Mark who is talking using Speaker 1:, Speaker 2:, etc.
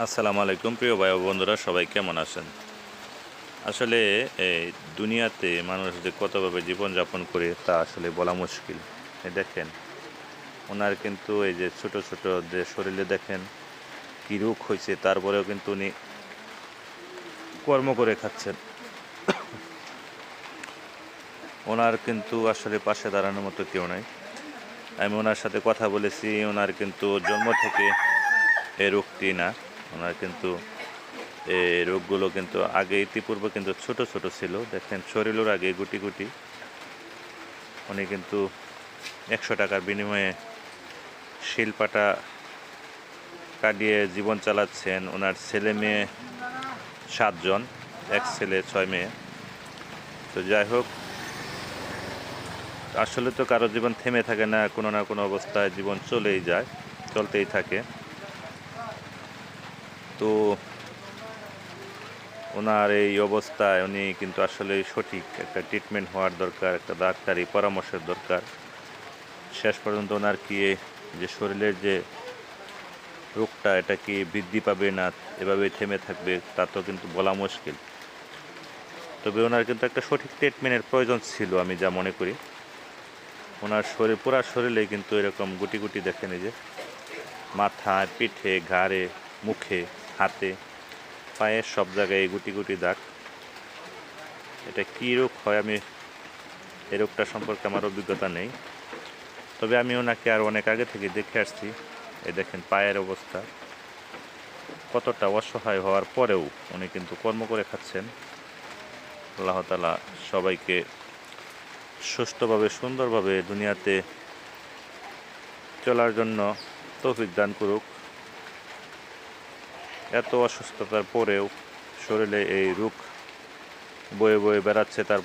Speaker 1: আসসালামু আলাইকুম প্রিয় ভাই ও বন্ধুরা, সবাই কেমন আছেন? আসলে এই দুনিয়াতে মানুষ যে কতভাবে জীবনযাপন করে তা আসলে বলা মুশকিল। দেখেন, ওনার কিন্তু এই যে ছোট ছোট যে শরীরে দেখেন কি রোগ হয়েছে, তারপরেও কিন্তু উনি কর্ম করে খাচ্ছেন। ওনার কিন্তু আসলে পাশে দাঁড়ানোর মতো কেউ নাই। আমি ওনার সাথে কথা বলেছি, ওনার কিন্তু জন্ম থেকে এই রোগটি না। ওনার কিন্তু এই রোগগুলো কিন্তু আগে ইতিপূর্বে কিন্তু ছোট ছোট ছিল। দেখেন শরীরের আগে গুটি গুটি। উনি কিন্তু ১০০ টাকার বিনিময়ে শিলপাটা কাটিয়ে জীবন চালাচ্ছেন। ওনার ছেলে মেয়ে ৭ জন, ১ ছেলে ৬ মেয়ে। তো যাই হোক, আসলে তো কারো জীবন থেমে থাকে না, কোনো না কোনো অবস্থায় জীবন চলেই যায়, চলতেই থাকে। তো ওনার এই অবস্থায় উনি কিন্তু আসলে সঠিক একটা ট্রিটমেন্ট হওয়ার দরকার, একটা ডাক্তারি পরামর্শের দরকার। শেষ পর্যন্ত ওনার কি যে শরীরের যে রোগটা, এটা কি বৃদ্ধি পাবে না এভাবেই থেমে থাকবে, তা তো কিন্তু বলা মুশকিল। তবে ওনার কিন্তু একটা সঠিক ট্রিটমেন্টের প্রয়োজন ছিল, আমি যা মনে করি। ওনার শরীর, পুরা শরীরে কিন্তু এরকম গুটি গুটি দেখেন, এই যে মাথায়, পিঠে, ঘাড়ে, মুখে, হাতে, পায়ের সব জায়গায় এই গুটি গুটি দাগ। এটা কী রোগ হয়, আমি এই রোগটা সম্পর্কে আমার অভিজ্ঞতা নেই। তবে আমি ওনাকে আর অনেক আগে থেকে দেখে আসছি। এই দেখেন পায়ের অবস্থা, কতটা অসহায় হওয়ার পরেও উনি কিন্তু কর্ম করে খাচ্ছেন। আল্লাহ তাআলা সবাইকে সুষ্ঠুভাবে, সুন্দরভাবে দুনিয়াতে চলার জন্য তৌফিক দান করুক। এত অসুস্থতার পরেও শরীরে এই রোগ বয়ে বয়ে বেড়াচ্ছে, তারপর